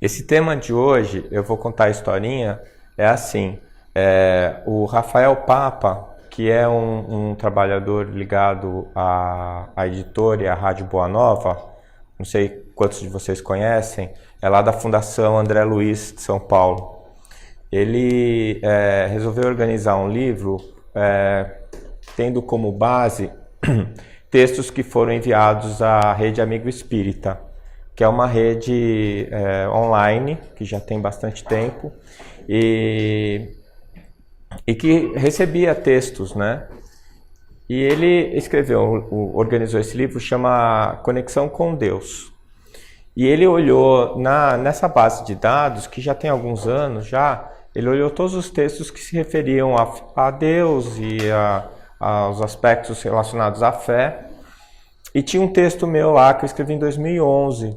Esse tema de hoje, eu vou contar a historinha, é assim, o Rafael Papa, que é um trabalhador ligado à editora e à Rádio Boa Nova, não sei quantos de vocês conhecem, é lá da Fundação André Luiz de São Paulo. Ele resolveu organizar um livro tendo como base textos que foram enviados à Rede Amigo Espírita, que é uma rede online, que já tem bastante tempo, e que recebia textos, né? E ele organizou esse livro, chama Conexão com Deus. E ele olhou nessa base de dados, que já tem alguns anos já, ele olhou todos os textos que se referiam a Deus e aos aspectos relacionados à fé. E tinha um texto meu lá que eu escrevi em 2011.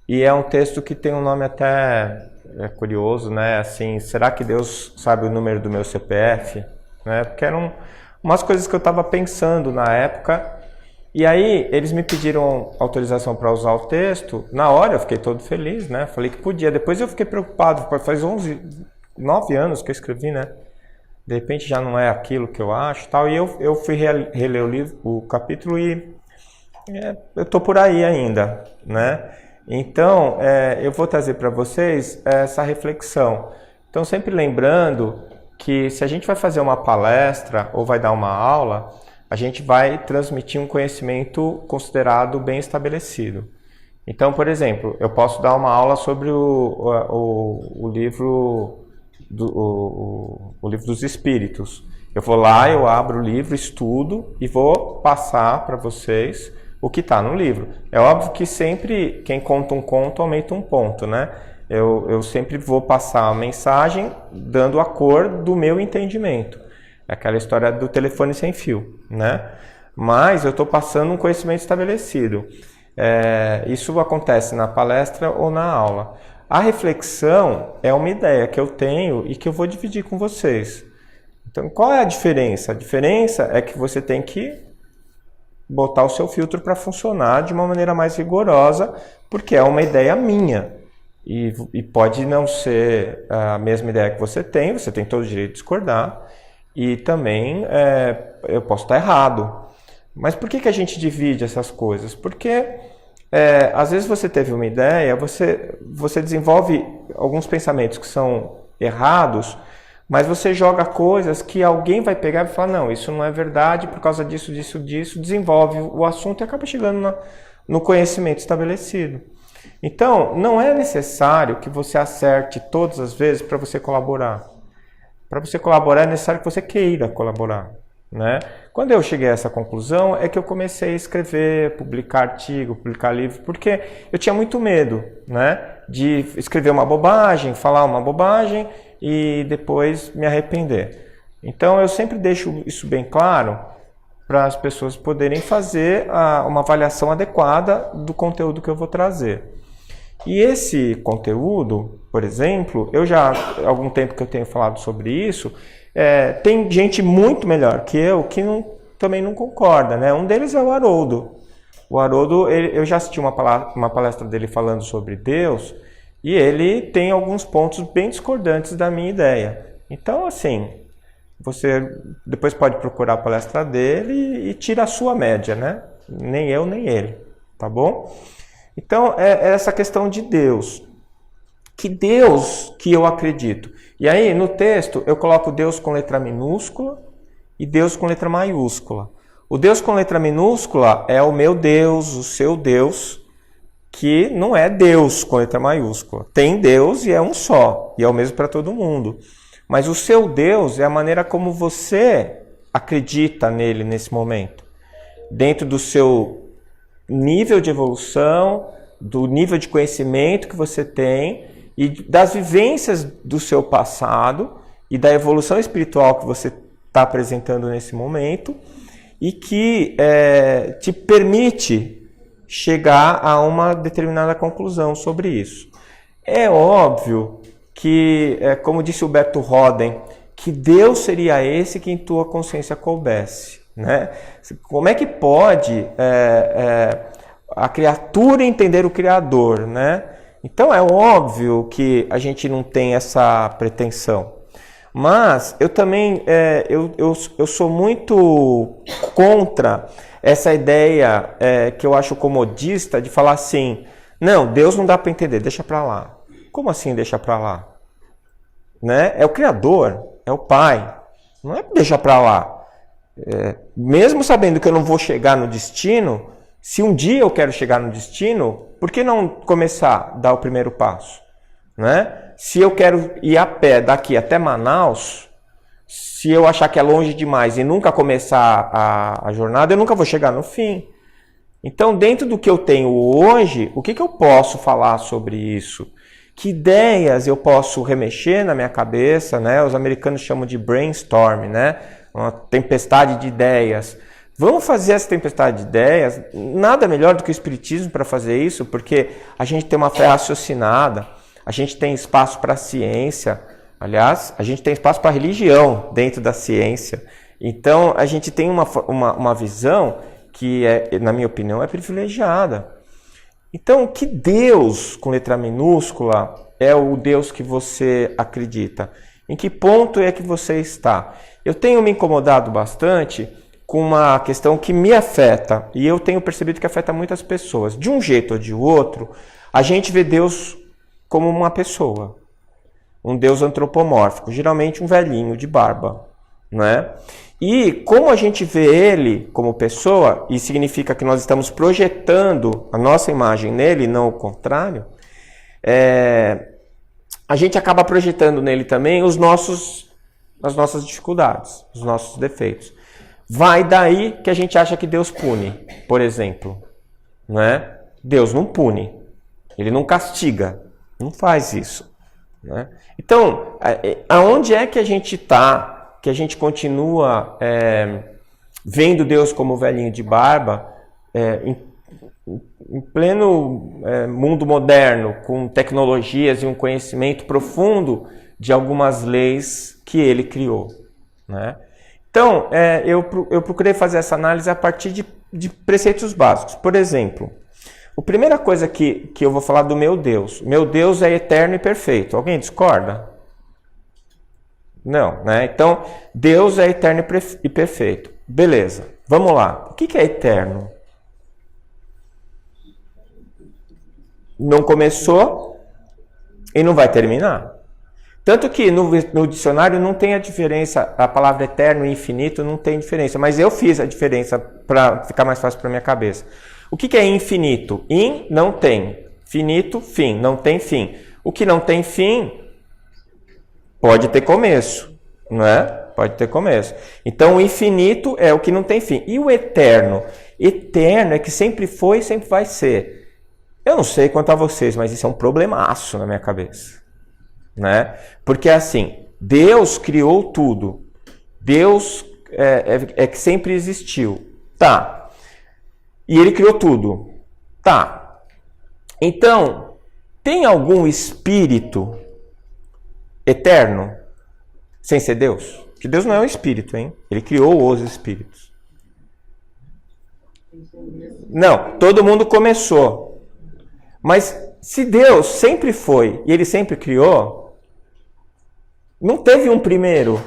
E é um texto que tem um nome até curioso, né? Assim, será que Deus sabe o número do meu CPF? Né? Porque eram umas coisas que eu estava pensando na época. E aí eles me pediram autorização para usar o texto. Na hora eu fiquei todo feliz, né? Falei que podia. Depois eu fiquei preocupado, faz 9 anos que eu escrevi, né? De repente já não é aquilo que eu acho, tal. E eu fui reler o capítulo e eu tô por aí ainda, né? Então, eu vou trazer para vocês essa reflexão. Então, sempre lembrando que se a gente vai fazer uma palestra ou vai dar uma aula, a gente vai transmitir um conhecimento considerado bem estabelecido. Então, por exemplo, eu posso dar uma aula sobre o livro dos Espíritos. Eu vou lá, eu abro o livro, estudo e vou passar para vocês o que está no livro. É óbvio que sempre quem conta um conto aumenta um ponto, né? Eu sempre vou passar a mensagem dando a cor do meu entendimento. É aquela história do telefone sem fio, né? Mas eu estou passando um conhecimento estabelecido. Isso acontece na palestra ou na aula. A reflexão é uma ideia que eu tenho e que eu vou dividir com vocês. Então, qual é a diferença? A diferença é que você tem que botar o seu filtro para funcionar de uma maneira mais rigorosa, porque é uma ideia minha. E pode não ser a mesma ideia que você tem todo o direito de discordar, e também eu posso estar errado. Mas por que a gente divide essas coisas? Porque às vezes você teve uma ideia, você desenvolve alguns pensamentos que são errados, mas você joga coisas que alguém vai pegar e falar, não, isso não é verdade por causa disso, desenvolve o assunto e acaba chegando no conhecimento estabelecido. Então, não é necessário que você acerte todas as vezes para você colaborar. Para você colaborar é necessário que você queira colaborar, né? Quando eu cheguei a essa conclusão é que eu comecei a escrever, publicar artigo, publicar livro, porque eu tinha muito medo, né, de escrever uma bobagem, falar uma bobagem e depois me arrepender. Então eu sempre deixo isso bem claro para as pessoas poderem fazer uma avaliação adequada do conteúdo que eu vou trazer. E esse conteúdo, por exemplo, eu já há algum tempo que eu tenho falado sobre isso, tem gente muito melhor que eu que também não concorda, né? Um deles é o Haroldo. O Haroldo, eu já assisti uma palestra dele falando sobre Deus e ele tem alguns pontos bem discordantes da minha ideia. Então, assim, você depois pode procurar a palestra dele e tira a sua média, né? Nem eu, nem ele, tá bom? Então, é essa questão de Deus. Que Deus que eu acredito? E aí, no texto, eu coloco Deus com letra minúscula e Deus com letra maiúscula. O Deus com letra minúscula é o meu Deus, o seu Deus, que não é Deus com letra maiúscula. Tem Deus e é um só, e é o mesmo para todo mundo. Mas o seu Deus é a maneira como você acredita nele nesse momento. Dentro do seu nível de evolução, do nível de conhecimento que você tem e das vivências do seu passado e da evolução espiritual que você está apresentando nesse momento e que te permite chegar a uma determinada conclusão sobre isso. É óbvio que, como disse o Humberto Roden, que Deus seria esse que em tua consciência coubesse, né? Como é que pode a criatura entender o Criador, né? Então é óbvio que a gente não tem essa pretensão. Mas eu também eu sou muito contra essa ideia que eu acho comodista de falar assim, não, Deus não dá para entender, deixa para lá. Como assim deixa para lá? Né? É o Criador, é o Pai, não é deixar para lá. Mesmo sabendo que eu não vou chegar no destino, se um dia eu quero chegar no destino, por que não começar a dar o primeiro passo? Né? Se eu quero ir a pé daqui até Manaus, se eu achar que é longe demais e nunca começar a jornada, eu nunca vou chegar no fim. Então, dentro do que eu tenho hoje, o que eu posso falar sobre isso? Que ideias eu posso remexer na minha cabeça, né? Os americanos chamam de brainstorm, né? Uma tempestade de ideias. Vamos fazer essa tempestade de ideias. Nada melhor do que o Espiritismo para fazer isso, porque a gente tem uma fé raciocinada, a gente tem espaço para a ciência, aliás, a gente tem espaço para a religião dentro da ciência. Então, a gente tem uma visão que, na minha opinião, é privilegiada. Então, que Deus, com letra minúscula, é o Deus que você acredita? Em que ponto é que você está? Eu tenho me incomodado bastante com uma questão que me afeta, e eu tenho percebido que afeta muitas pessoas. De um jeito ou de outro, a gente vê Deus como uma pessoa, um Deus antropomórfico, geralmente um velhinho de barba, né? E como a gente vê ele como pessoa, e significa que nós estamos projetando a nossa imagem nele, não o contrário, a gente acaba projetando nele também as nossas dificuldades, os nossos defeitos. Vai daí que a gente acha que Deus pune, por exemplo, né? Deus não pune, ele não castiga, não faz isso, né? Então, aonde é que a gente está? Que a gente continua vendo Deus como velhinho de barba, em pleno mundo moderno, com tecnologias e um conhecimento profundo de algumas leis que ele criou, né? Então, eu procurei fazer essa análise a partir de preceitos básicos. Por exemplo, a primeira coisa que eu vou falar do meu Deus. Meu Deus é eterno e perfeito. Alguém discorda? Não, né? Então, Deus é eterno e perfeito. Beleza, vamos lá. O que é eterno? Não começou e não vai terminar. Tanto que no dicionário não tem a diferença, a palavra eterno e infinito não tem diferença, mas eu fiz a diferença para ficar mais fácil para minha cabeça. O que é infinito? In, não tem. Finito, fim. Não tem fim. O que não tem fim pode ter começo, não é? Pode ter começo. Então, o infinito é o que não tem fim. E o eterno? Eterno é que sempre foi e sempre vai ser. Eu não sei quanto a vocês, mas isso é um problemaço na minha cabeça, né? Porque assim, Deus criou tudo. Deus é que sempre existiu. Tá. E ele criou tudo. Tá. Então, tem algum espírito eterno sem ser Deus? Porque Deus não é um espírito, hein? Ele criou os espíritos. Não, todo mundo começou. Mas se Deus sempre foi e ele sempre criou, não teve um primeiro.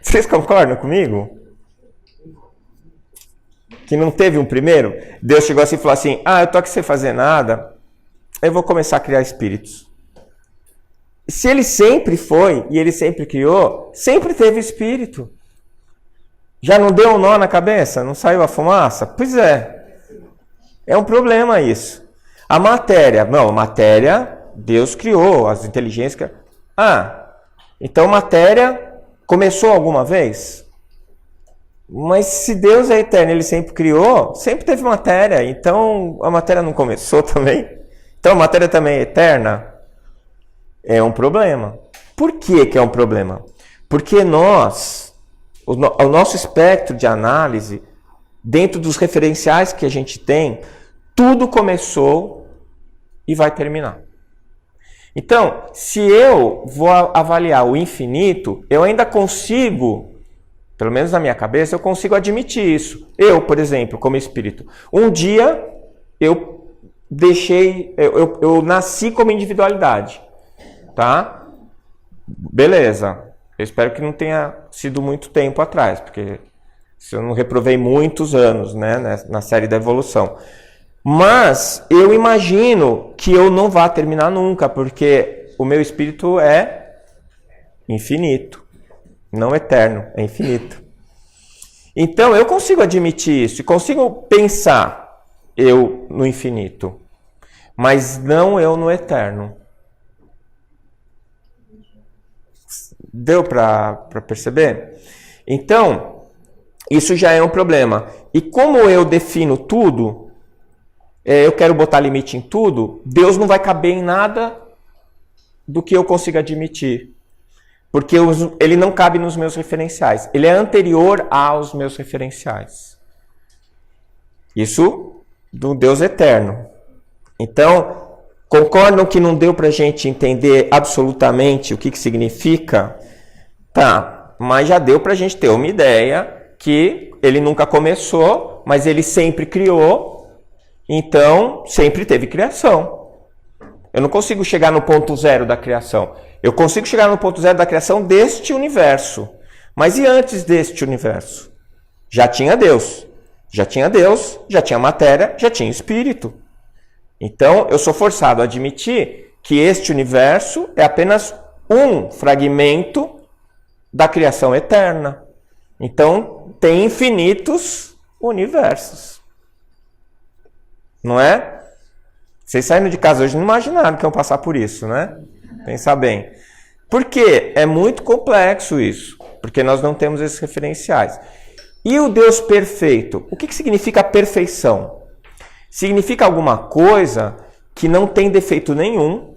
Vocês concordam comigo? Que não teve um primeiro? Deus chegou assim e falou assim, eu tô aqui sem fazer nada, eu vou começar a criar espíritos. Se ele sempre foi e ele sempre criou, sempre teve espírito. Já não deu um nó na cabeça? Não saiu a fumaça? Pois é. É um problema isso. A matéria. Não, a matéria, Deus criou, as inteligências. Então matéria começou alguma vez? Mas se Deus é eterno, ele sempre criou, sempre teve matéria. Então a matéria não começou também? Então a matéria também é eterna? É um problema. Por que é um problema? Porque o nosso espectro de análise, dentro dos referenciais que a gente tem, tudo começou e vai terminar. Então, se eu vou avaliar o infinito, eu ainda consigo, pelo menos na minha cabeça, eu consigo admitir isso. Eu, por exemplo, como espírito, um dia eu eu nasci como individualidade, tá? Beleza. Eu espero que não tenha sido muito tempo atrás, porque se eu não reprovei muitos anos, né, na série da evolução. Mas eu imagino que eu não vá terminar nunca, porque o meu espírito é infinito, não eterno, é infinito. Então eu consigo admitir isso, e consigo pensar eu no infinito, mas não eu no eterno. Deu para perceber? Então, isso já é um problema. E como eu defino tudo, eu quero botar limite em tudo, Deus não vai caber em nada do que eu consiga admitir. Porque ele não cabe nos meus referenciais. Ele é anterior aos meus referenciais. Isso do Deus eterno. Então, concordam que não deu para a gente entender absolutamente o que significa? Tá, mas já deu para a gente ter uma ideia que ele nunca começou, mas ele sempre criou, então sempre teve criação. Eu não consigo chegar no ponto zero da criação. Eu consigo chegar no ponto zero da criação deste universo. Mas e antes deste universo? Já tinha Deus. Já tinha Deus, já tinha matéria, já tinha espírito. Então, eu sou forçado a admitir que este universo é apenas um fragmento da criação eterna. Então, tem infinitos universos. Não é? Vocês saindo de casa hoje não imaginaram que iam passar por isso, né? Pensa bem. Por quê? É muito complexo isso. Porque nós não temos esses referenciais. E o Deus perfeito? O que significa perfeição? Significa alguma coisa que não tem defeito nenhum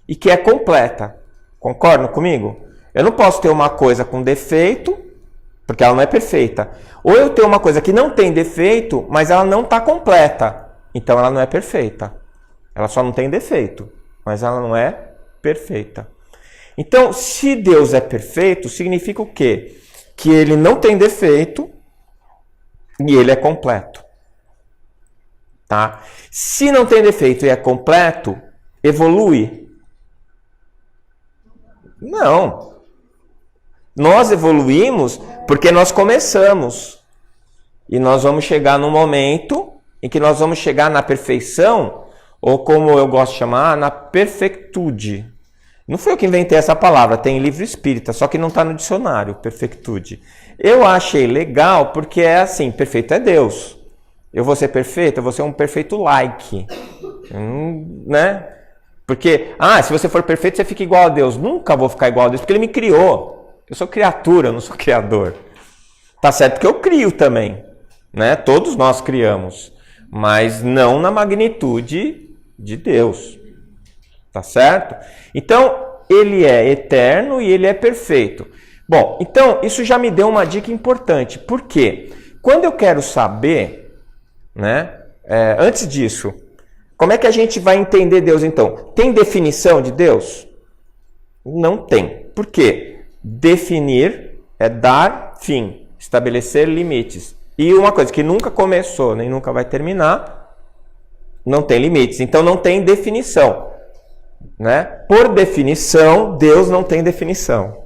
e que é completa. Concordam comigo? Eu não posso ter uma coisa com defeito, porque ela não é perfeita. Ou eu tenho uma coisa que não tem defeito, mas ela não está completa. Então ela não é perfeita. Ela só não tem defeito, mas ela não é perfeita. Então, se Deus é perfeito, significa o quê? Que ele não tem defeito e ele é completo. Tá? Se não tem defeito e é completo, evolui? Não. Nós evoluímos porque nós começamos. E nós vamos chegar num momento em que nós vamos chegar na perfeição, ou como eu gosto de chamar, na perfectude. Não foi eu que inventei essa palavra, tem em livro espírita, só que não está no dicionário, perfectude. Eu achei legal porque é assim, perfeito é Deus. Eu vou ser perfeito, eu vou ser um perfeito like. Né? Porque, se você for perfeito, você fica igual a Deus. Nunca vou ficar igual a Deus, porque ele me criou. Eu sou criatura, eu não sou criador. Tá certo que eu crio também. Né? Todos nós criamos. Mas não na magnitude de Deus. Tá certo? Então, ele é eterno e ele é perfeito. Bom, então, isso já me deu uma dica importante. Por quê? Quando eu quero saber, né? Antes disso, como é que a gente vai entender Deus, então? Tem definição de Deus? Não tem. Por quê? Definir é dar fim, estabelecer limites. E uma coisa que nunca começou, nem nunca vai terminar, não tem limites. Então, não tem definição. Né? Por definição, Deus não tem definição,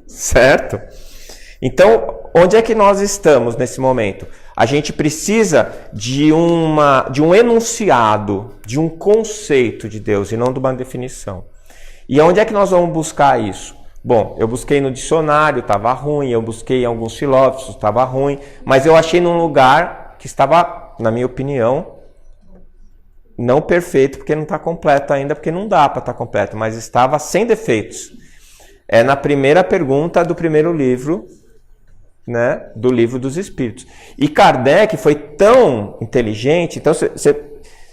certo? Então, onde é que nós estamos nesse momento? A gente precisa de um enunciado, de um conceito de Deus e não de uma definição. E onde é que nós vamos buscar isso? Bom, eu busquei no dicionário, estava ruim, eu busquei em alguns filósofos, estava ruim, mas eu achei num lugar que estava, na minha opinião, não perfeito, porque não está completo ainda, porque não dá para estar completo, mas estava sem defeitos. É na primeira pergunta do primeiro livro, né, do Livro dos Espíritos. E Kardec foi tão inteligente, então você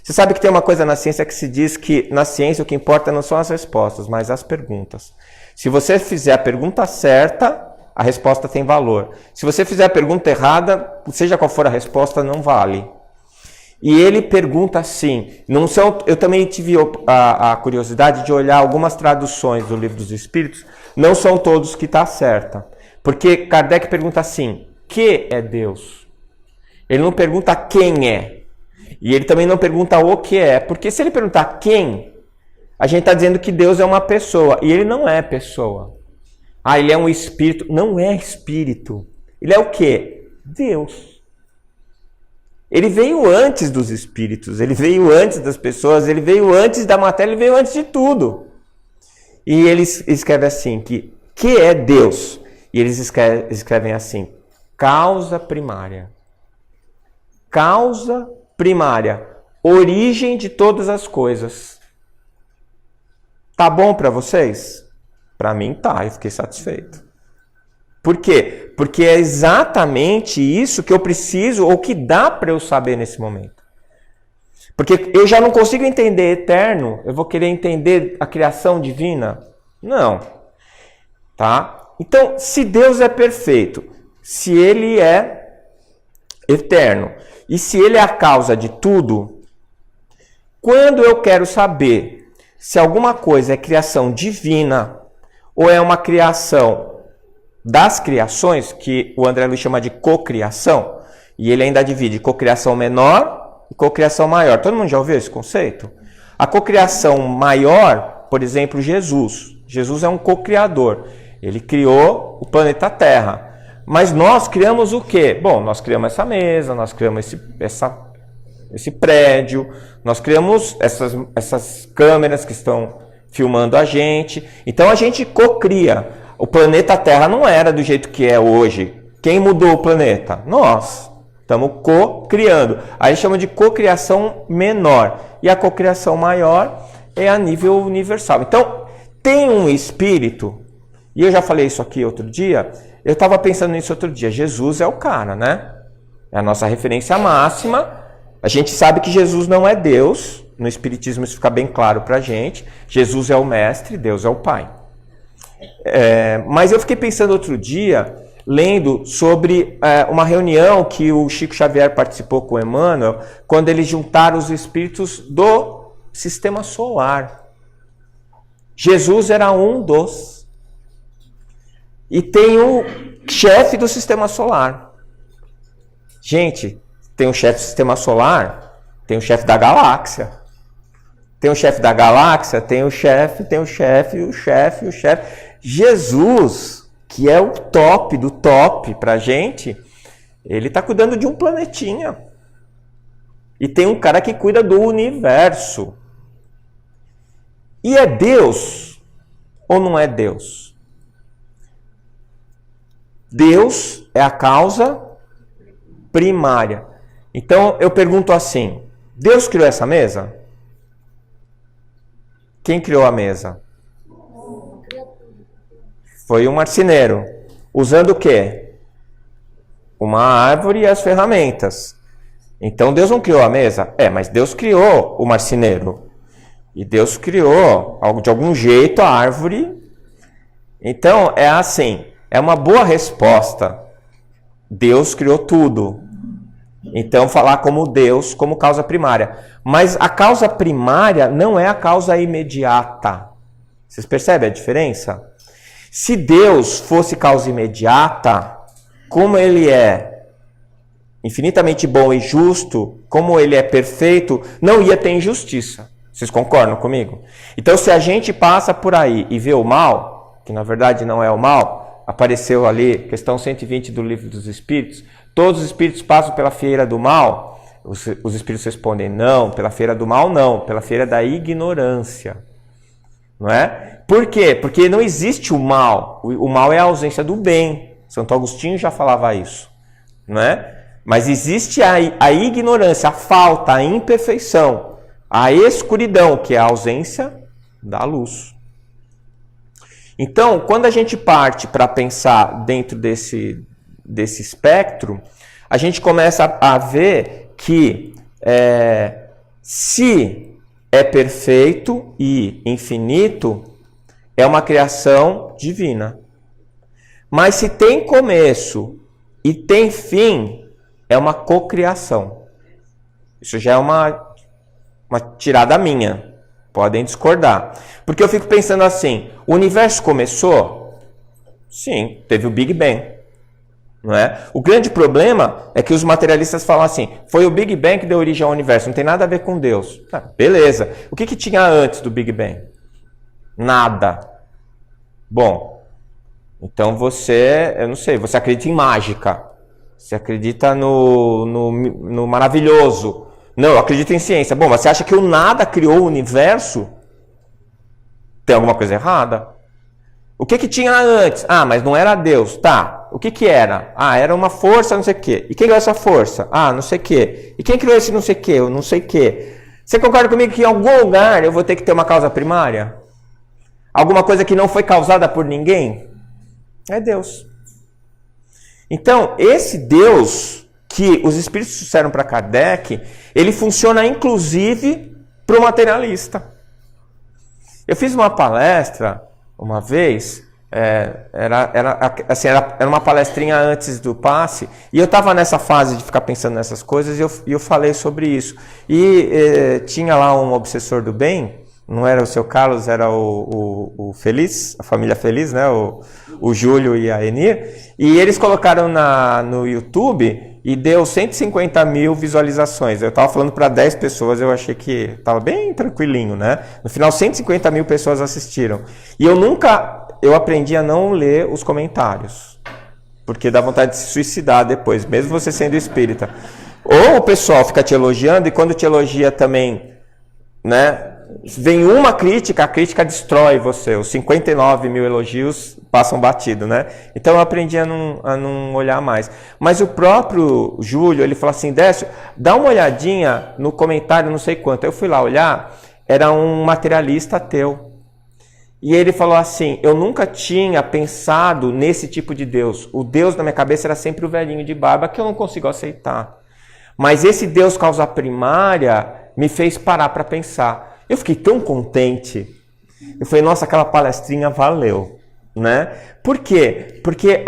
sabe que tem uma coisa na ciência que se diz que na ciência o que importa não são as respostas, mas as perguntas. Se você fizer a pergunta certa, a resposta tem valor. Se você fizer a pergunta errada, seja qual for a resposta, não vale. E ele pergunta assim, eu também tive a curiosidade de olhar algumas traduções do Livro dos Espíritos, não são todos que está certa. Porque Kardec pergunta assim, que é Deus? Ele não pergunta quem é. E ele também não pergunta o que é, porque se ele perguntar quem, a gente está dizendo que Deus é uma pessoa, e ele não é pessoa. Ah, ele é um espírito. Não é espírito. Ele é o quê? Deus. Ele veio antes dos espíritos, ele veio antes das pessoas, ele veio antes da matéria, ele veio antes de tudo. E eles escrevem assim, que é Deus? E eles escrevem assim, causa primária. Causa primária. Origem de todas as coisas. Tá bom para vocês? Para mim tá, eu fiquei satisfeito. Por quê? Porque é exatamente isso que eu preciso, ou que dá para eu saber nesse momento. Porque eu já não consigo entender eterno, eu vou querer entender a criação divina? Não. Tá? Então, se Deus é perfeito, se Ele é eterno, e se Ele é a causa de tudo, quando eu quero saber se alguma coisa é criação divina, ou é uma criação das criações, que o André Luiz chama de cocriação, e ele ainda divide cocriação menor e cocriação maior. Todo mundo já ouviu esse conceito? A cocriação maior, por exemplo, Jesus. Jesus é um cocriador. Ele criou o planeta Terra. Mas nós criamos o quê? Bom, nós criamos essa mesa, nós criamos esse prédio, nós criamos essas câmeras que estão filmando a gente. Então a gente cocria. O planeta Terra não era do jeito que é hoje. Quem mudou o planeta? Nós. Estamos co-criando. Aí chama de cocriação menor. E a cocriação maior é a nível universal. Então, tem um espírito, e eu já falei isso aqui outro dia, eu estava pensando nisso outro dia. Jesus é o cara, né? É a nossa referência máxima. A gente sabe que Jesus não é Deus. No Espiritismo isso fica bem claro pra gente. Jesus é o mestre, Deus é o Pai. Mas eu fiquei pensando outro dia, lendo sobre uma reunião que o Chico Xavier participou com o Emmanuel, quando eles juntaram os espíritos do sistema solar. Jesus era um dos. E tem o chefe do sistema solar. Gente, tem o chefe do sistema solar, tem o chefe da galáxia. Tem o chefe da galáxia, tem o chefe. Jesus, que é o top do top pra gente, ele está cuidando de um planetinha. E tem um cara que cuida do universo. E é Deus ou não é Deus? Deus é a causa primária. Então eu pergunto assim, Deus criou essa mesa? Quem criou a mesa? Foi um marceneiro. Usando o quê? Uma árvore e as ferramentas. Então Deus não criou a mesa? Mas Deus criou o marceneiro. E Deus criou, de algum jeito, a árvore. Então, é assim, é uma boa resposta. Deus criou tudo. Então, falar como Deus, como causa primária. Mas a causa primária não é a causa imediata. Vocês percebem a diferença? Se Deus fosse causa imediata, como Ele é infinitamente bom e justo, como Ele é perfeito, não ia ter injustiça. Vocês concordam comigo? Então, se a gente passa por aí e vê o mal, que na verdade não é o mal, apareceu ali, questão 120 do Livro dos Espíritos, todos os espíritos passam pela feira do mal? Os espíritos respondem, não, pela feira do mal não, pela feira da ignorância. Não é? Por quê? Porque não existe o mal. O mal é a ausência do bem. Santo Agostinho já falava isso. Não é? Mas existe a ignorância, a falta, a imperfeição, a escuridão, que é a ausência da luz. Então, quando a gente parte para pensar dentro desse espectro, a gente começa a ver que se é perfeito e infinito, é uma criação divina. Mas se tem começo e tem fim, é uma cocriação. Isso já é uma tirada minha. Podem discordar. Porque eu fico pensando assim, o universo começou? Sim, teve o Big Bang. Não é? O grande problema é que os materialistas falam assim, foi o Big Bang que deu origem ao universo, não tem nada a ver com Deus. Ah, beleza. O que tinha antes do Big Bang? Nada. Bom, então você, eu não sei, você acredita em mágica. Você acredita no maravilhoso. Não, eu acredito em ciência. Bom, mas você acha que o nada criou o universo? Tem alguma coisa errada? O que tinha antes? Ah, mas não era Deus. Tá, o que era? Ah, era uma força, não sei o quê. E quem criou essa força? Ah, não sei o quê. E quem criou esse não sei o quê? Eu não sei o quê. Você concorda comigo que em algum lugar eu vou ter que ter uma causa primária? Alguma coisa que não foi causada por ninguém? É Deus. Então, esse Deus que os espíritos disseram para Kardec, ele funciona inclusive para o materialista. Eu fiz uma palestra uma vez, era uma palestrinha antes do passe, e eu estava nessa fase de ficar pensando nessas coisas, e eu falei sobre isso. E tinha lá um obsessor do bem, não era o seu Carlos, era o Feliz, a família Feliz, né? O Júlio e a Enir, e eles colocaram no YouTube e deu 150 mil visualizações. Eu estava falando para 10 pessoas, eu achei que estava bem tranquilinho, né? No final, 150 mil pessoas assistiram. E eu aprendi a não ler os comentários, porque dá vontade de se suicidar depois, mesmo você sendo espírita. Ou o pessoal fica te elogiando, e quando te elogia também, né? Vem uma crítica, a crítica destrói você. Os 59 mil elogios passam batido, né? Então eu aprendi a não olhar mais. Mas o próprio Júlio, ele falou assim, Décio, dá uma olhadinha no comentário, não sei quanto. Eu fui lá olhar, era um materialista ateu. E ele falou assim, eu nunca tinha pensado nesse tipo de Deus. O Deus na minha cabeça era sempre o velhinho de barba, que eu não consigo aceitar. Mas esse Deus causa primária me fez parar para pensar. Eu fiquei tão contente. Eu falei, nossa, aquela palestrinha valeu, né? Por quê? Porque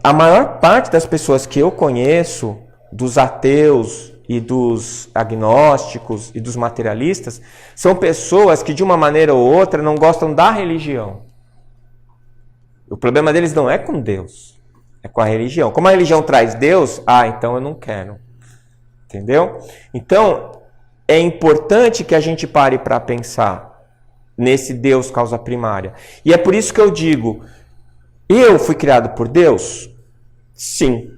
a maior parte das pessoas que eu conheço, dos ateus e dos agnósticos e dos materialistas, são pessoas que de uma maneira ou outra não gostam da religião. O problema deles não é com Deus, é com a religião. Como a religião traz Deus, então eu não quero. Entendeu? Então, é importante que a gente pare para pensar nesse Deus causa primária. E é por isso que eu digo, eu fui criado por Deus? Sim.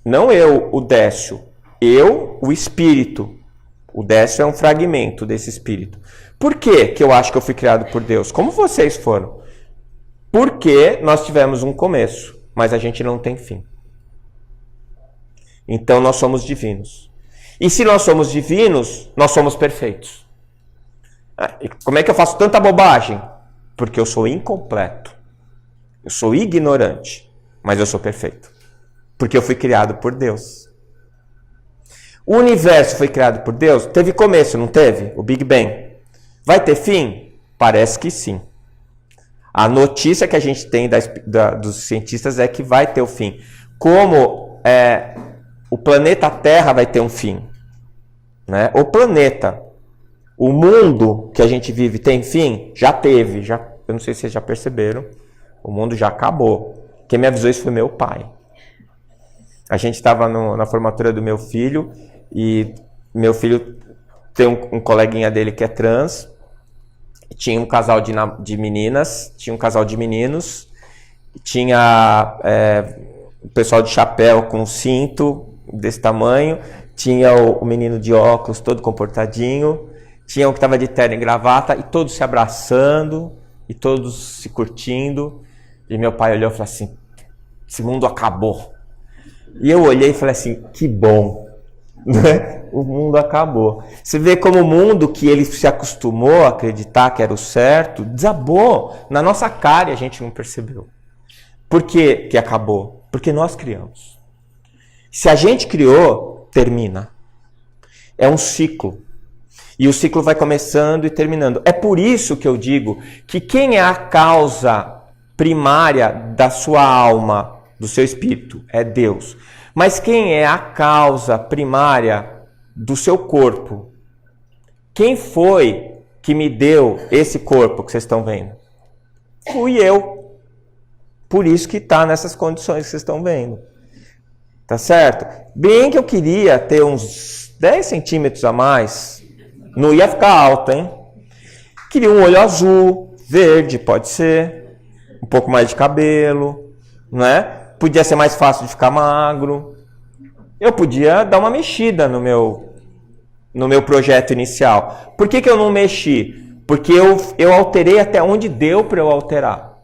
Não eu, o Décio. Eu, o espírito. O Décio é um fragmento desse espírito. Por que eu acho que eu fui criado por Deus? Como vocês foram? Porque nós tivemos um começo, mas a gente não tem fim. Então nós somos divinos. E se nós somos divinos, nós somos perfeitos. E como é que eu faço tanta bobagem? Porque eu sou incompleto. Eu sou ignorante. Mas eu sou perfeito. Porque eu fui criado por Deus. O universo foi criado por Deus? Teve começo, não teve? O Big Bang. Vai ter fim? Parece que sim. A notícia que a gente tem dos cientistas é que vai ter o fim. Como o planeta Terra vai ter um fim, né? O planeta, o mundo que a gente vive tem fim? Já teve, eu não sei se vocês já perceberam, o mundo já acabou. Quem me avisou isso foi meu pai. A gente estava na formatura do meu filho e meu filho tem um coleguinha dele que é trans, tinha um casal de meninas, tinha um casal de meninos, tinha o pessoal de chapéu com cinto desse tamanho, tinha o menino de óculos todo comportadinho, tinha o que estava de terno e gravata, e todos se abraçando, e todos se curtindo. E meu pai olhou e falou assim, esse mundo acabou. E eu olhei e falei assim, que bom, né? O mundo acabou. Você vê como o mundo que ele se acostumou a acreditar que era o certo, desabou na nossa cara e a gente não percebeu. Por que que acabou? Porque nós criamos. Se a gente criou, termina. É um ciclo. E o ciclo vai começando e terminando. É por isso que eu digo que quem é a causa primária da sua alma, do seu espírito, é Deus. Mas quem é a causa primária do seu corpo? Quem foi que me deu esse corpo que vocês estão vendo? Fui eu. Por isso que está nessas condições que vocês estão vendo. Tá certo? Bem que eu queria ter uns 10 centímetros a mais. Não ia ficar alto, hein? Queria um olho azul, verde, pode ser. Um pouco mais de cabelo, né? Podia ser mais fácil de ficar magro. Eu podia dar uma mexida no meu projeto inicial. Por que eu não mexi? Porque eu alterei até onde deu para eu alterar.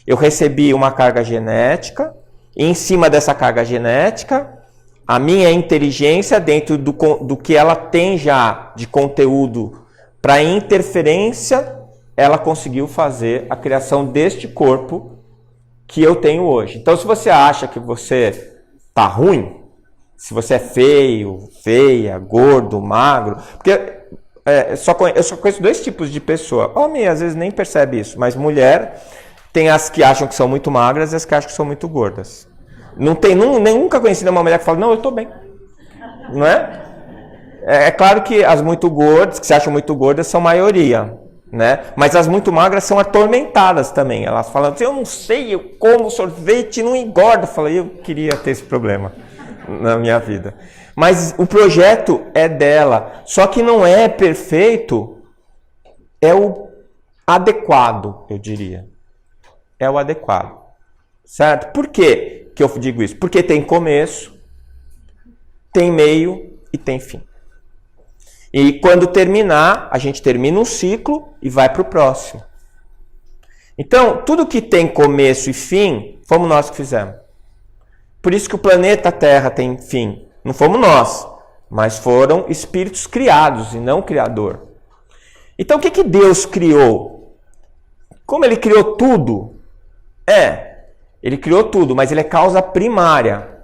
Eu recebi uma carga genética, e em cima dessa carga genética, a minha inteligência, dentro do que ela tem já de conteúdo para interferência, ela conseguiu fazer a criação deste corpo que eu tenho hoje. Então, se você acha que você tá ruim, se você é feio, feia, gordo, magro, porque eu só conheço 2 tipos de pessoa. Homem, às vezes, nem percebe isso, mas mulher tem as que acham que são muito magras e as que acham que são muito gordas. Nunca conheci uma mulher que fala, não, eu tô bem. Não é? É claro que as muito gordas, que se acham muito gordas, são maioria. Né? Mas as muito magras são atormentadas também. Elas falam assim, eu não sei, eu como sorvete e não engordo. Eu falei, eu queria ter esse problema na minha vida. Mas o projeto é dela. Só que não é perfeito, é o adequado, eu diria. É o adequado. Certo? Por quê que eu digo isso? Porque tem começo, tem meio e tem fim. E quando terminar, a gente termina um ciclo e vai para o próximo. Então, tudo que tem começo e fim, fomos nós que fizemos. Por isso que o planeta Terra tem fim. Não fomos nós, mas foram espíritos criados e não criador. Então, o que Deus criou? Como Ele criou tudo? Ele criou tudo, mas Ele é causa primária.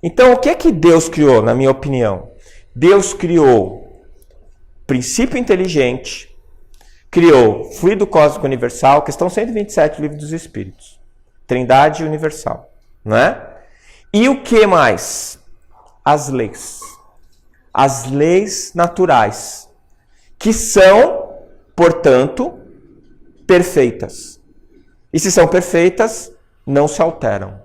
Então, o que Deus criou, na minha opinião? Deus criou princípio inteligente, criou fluido cósmico universal, questão 127 do Livro dos Espíritos, Trindade universal, não é? E o que mais? As leis naturais, que são, portanto, perfeitas. E se são perfeitas, não se alteram.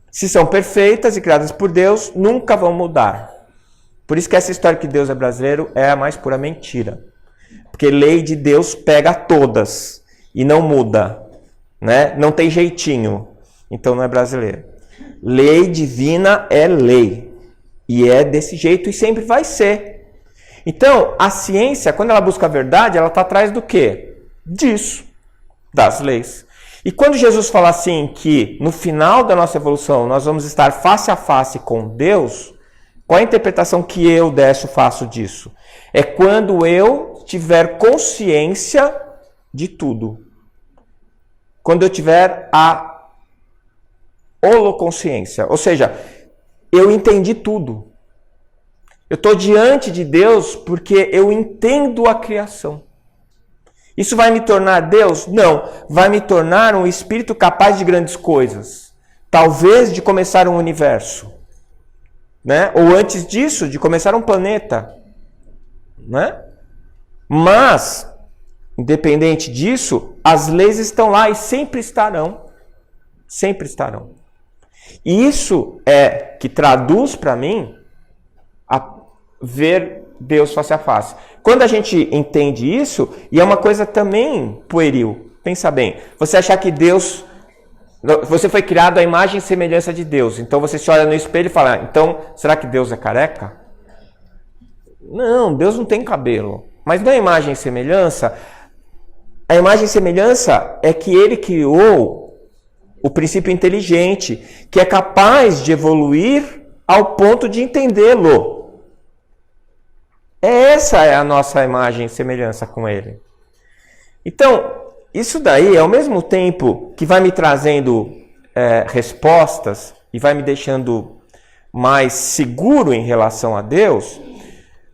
Se são perfeitas e criadas por Deus, nunca vão mudar. Por isso que essa história que Deus é brasileiro é a mais pura mentira. Porque lei de Deus pega todas e não muda. Né? Não tem jeitinho. Então não é brasileiro. Lei divina é lei. E é desse jeito e sempre vai ser. Então, a ciência, quando ela busca a verdade, ela está atrás do quê? Disso. Das leis. E quando Jesus fala assim que no final da nossa evolução nós vamos estar face a face com Deus, qual a interpretação que eu, Décio, faço disso? É quando eu tiver consciência de tudo. Quando eu tiver a holoconsciência. Ou seja, eu entendi tudo. Eu estou diante de Deus porque eu entendo a criação. Isso vai me tornar Deus? Não. Vai me tornar um espírito capaz de grandes coisas. Talvez de começar um universo. Né? Ou antes disso, de começar um planeta. Né? Mas, independente disso, as leis estão lá e sempre estarão. Sempre estarão. E isso é que traduz para mim a ver Deus face a face. Quando a gente entende isso, e é uma coisa também pueril, pensa bem, você achar que Deus... Você foi criado à imagem e semelhança de Deus. Então você se olha no espelho e fala, então, será que Deus é careca? Não, Deus não tem cabelo. Mas não é imagem e semelhança. A imagem e semelhança é que Ele criou o princípio inteligente, que é capaz de evoluir ao ponto de entendê-lo. Essa é a nossa imagem e semelhança com Ele. Então, isso daí, ao mesmo tempo que vai me trazendo respostas e vai me deixando mais seguro em relação a Deus,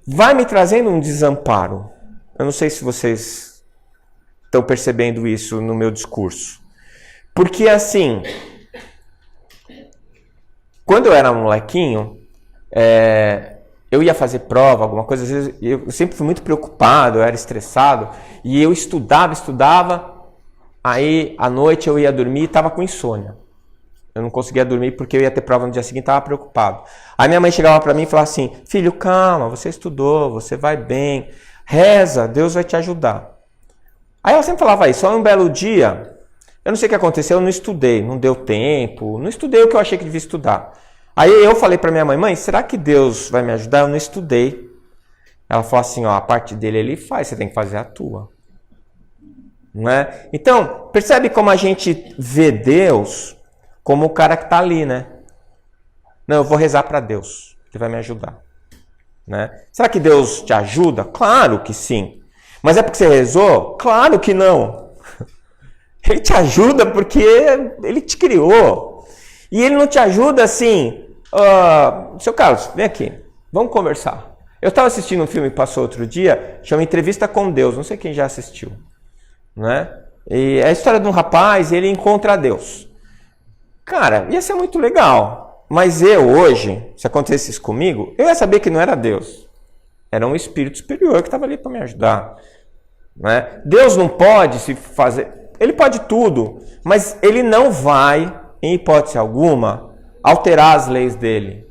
vai me trazendo um desamparo. Eu não sei se vocês estão percebendo isso no meu discurso. Porque assim, quando eu era molequinho, eu ia fazer prova, alguma coisa, às vezes eu sempre fui muito preocupado, eu era estressado, e eu estudava, Aí, à noite, eu ia dormir e estava com insônia. Eu não conseguia dormir porque eu ia ter prova no dia seguinte, estava preocupado. Aí minha mãe chegava para mim e falava assim, filho, calma, você estudou, você vai bem, reza, Deus vai te ajudar. Aí ela sempre falava isso, só um belo dia, eu não sei o que aconteceu, eu não estudei, não deu tempo, não estudei o que eu achei que devia estudar. Aí eu falei para minha mãe, mãe, será que Deus vai me ajudar? Eu não estudei. Ela falou assim, ó, a parte dele ele faz, você tem que fazer a tua. Não é? Então, percebe como a gente vê Deus como o cara que está ali, né? Não, eu vou rezar para Deus, que vai me ajudar. Né? Será que Deus te ajuda? Claro que sim. Mas é porque você rezou? Claro que não. Ele te ajuda porque ele te criou. E ele não te ajuda assim, seu Carlos, vem aqui, vamos conversar. Eu estava assistindo um filme que passou outro dia, chama Entrevista com Deus, não sei quem já assistiu. Né? E é a história de um rapaz e ele encontra Deus. Cara, ia ser muito legal. Mas eu hoje, se acontecesse isso comigo, eu ia saber que não era Deus. Era um espírito superior que estava ali para me ajudar. Né? Deus não pode se fazer... Ele pode tudo, mas ele não vai, em hipótese alguma, alterar as leis dele.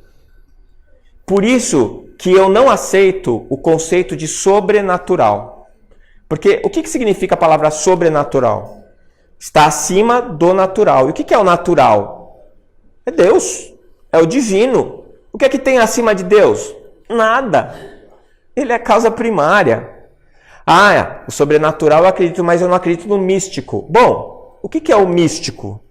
Por isso que eu não aceito o conceito de sobrenatural. Porque o que significa a palavra sobrenatural? Está acima do natural. E o que é o natural? É Deus. É o divino. O que é que tem acima de Deus? Nada. Ele é a causa primária. O sobrenatural eu acredito, mas eu não acredito no místico. Bom, o que é o místico?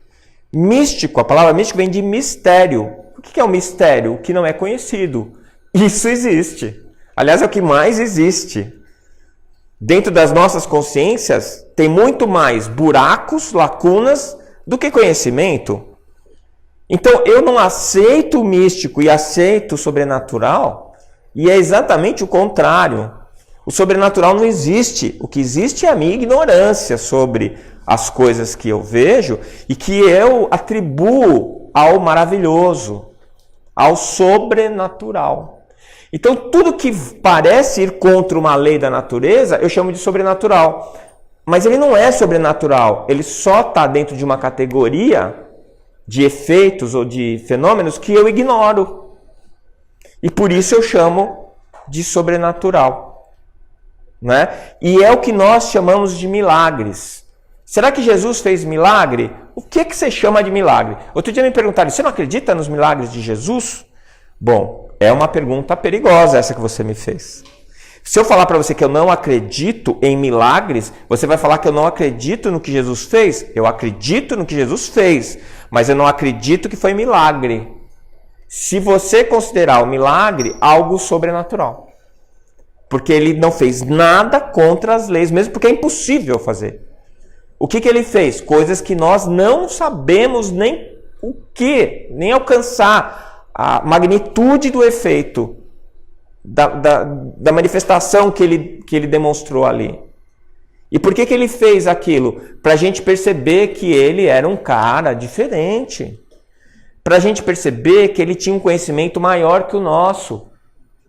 Místico, a palavra místico vem de mistério. O que é o mistério? O que não é conhecido. Isso existe. Aliás, é o que mais existe. Dentro das nossas consciências, tem muito mais buracos, lacunas, do que conhecimento. Então, eu não aceito o místico e aceito o sobrenatural, e é exatamente o contrário. O sobrenatural não existe. O que existe é a minha ignorância sobre as coisas que eu vejo e que eu atribuo ao maravilhoso, ao sobrenatural. Então, tudo que parece ir contra uma lei da natureza, eu chamo de sobrenatural. Mas ele não é sobrenatural, ele só está dentro de uma categoria de efeitos ou de fenômenos que eu ignoro. E por isso eu chamo de sobrenatural. Né? E é o que nós chamamos de milagres. Será que Jesus fez milagre? O que você chama de milagre? Outro dia me perguntaram, você não acredita nos milagres de Jesus? Bom, é uma pergunta perigosa essa que você me fez. Se eu falar para você que eu não acredito em milagres, você vai falar que eu não acredito no que Jesus fez? Eu acredito no que Jesus fez, mas eu não acredito que foi milagre. Se você considerar o milagre algo sobrenatural. Porque ele não fez nada contra as leis, mesmo porque é impossível fazer. O que ele fez? Coisas que nós não sabemos nem o que, nem alcançar a magnitude do efeito, da manifestação que ele demonstrou ali. E por que ele fez aquilo? Para a gente perceber que ele era um cara diferente. Para a gente perceber que ele tinha um conhecimento maior que o nosso.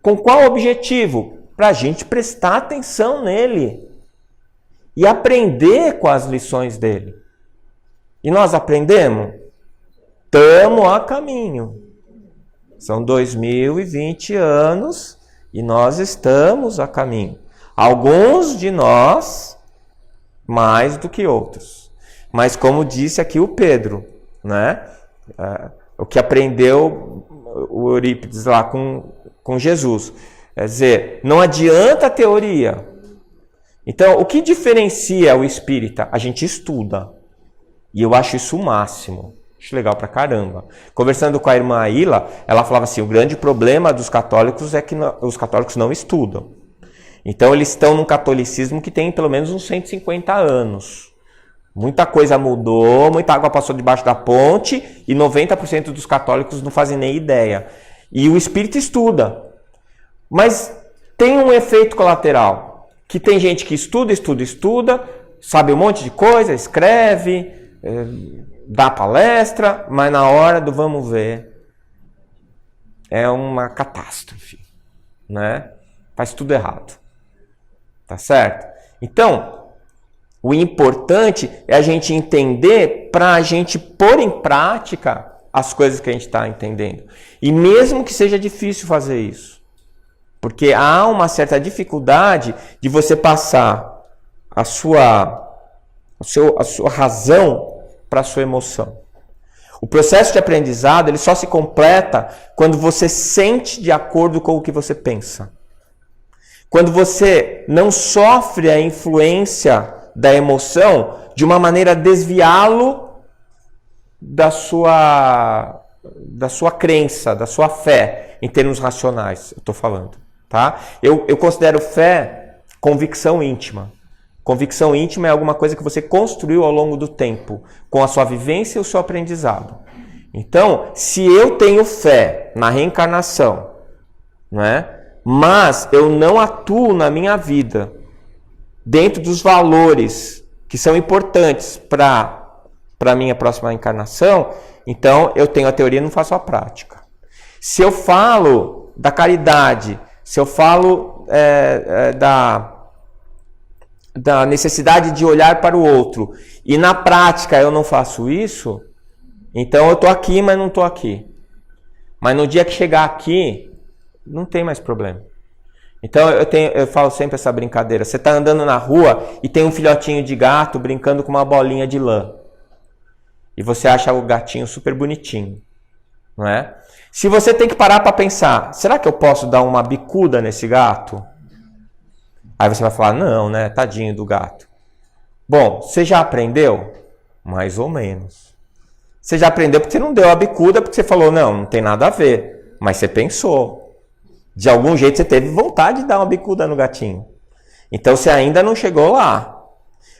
Com qual objetivo? Para a gente prestar atenção nele. E aprender com as lições dele. E nós aprendemos? Estamos a caminho. São 2020 anos e nós estamos a caminho. Alguns de nós mais do que outros. Mas como disse aqui o Pedro, né? O que aprendeu o Eurípides lá com Jesus. Quer dizer, não adianta a teoria. Então, o que diferencia o espírita? A gente estuda. E eu acho isso o máximo. Acho legal pra caramba. Conversando com a irmã Aila, ela falava assim, o grande problema dos católicos é que os católicos não estudam. Então eles estão num catolicismo que tem pelo menos uns 150 anos. Muita coisa mudou, muita água passou debaixo da ponte e 90% dos católicos não fazem nem ideia. E o espírito estuda. Mas tem um efeito colateral, que tem gente que estuda, sabe um monte de coisa, escreve, dá palestra, mas na hora do vamos ver, é uma catástrofe, né? Faz tudo errado. Tá certo? Então, O importante é a gente entender para a gente pôr em prática as coisas que a gente está entendendo. E mesmo que seja difícil fazer isso. Porque há uma certa dificuldade de você passar a sua razão para a sua emoção. O processo de aprendizado ele só se completa quando você sente de acordo com o que você pensa. Quando você não sofre a influência da emoção de uma maneira a desviá-lo da sua crença, da sua fé, em termos racionais, eu estou falando. Tá? Eu considero fé convicção íntima. Convicção íntima é alguma coisa que você construiu ao longo do tempo, com a sua vivência e o seu aprendizado. Então, se eu tenho fé na reencarnação, não é? Mas eu não atuo na minha vida dentro dos valores que são importantes para a minha próxima encarnação, então eu tenho a teoria e não faço a prática. Se eu falo da caridade, se eu falo da necessidade de olhar para o outro e na prática eu não faço isso, então eu estou aqui, mas não estou aqui. Mas no dia que chegar aqui, não tem mais problema. Então eu falo sempre essa brincadeira. Você está andando na rua e tem um filhotinho de gato brincando com uma bolinha de lã. E você acha o gatinho super bonitinho, não é? Se você tem que parar para pensar, será que eu posso dar uma bicuda nesse gato? Aí você vai falar, não, né? Tadinho do gato. Bom, você já aprendeu? Mais ou menos. Você já aprendeu porque você não deu a bicuda, porque você falou, não tem nada a ver. Mas você pensou. De algum jeito você teve vontade de dar uma bicuda no gatinho. Então você ainda não chegou lá.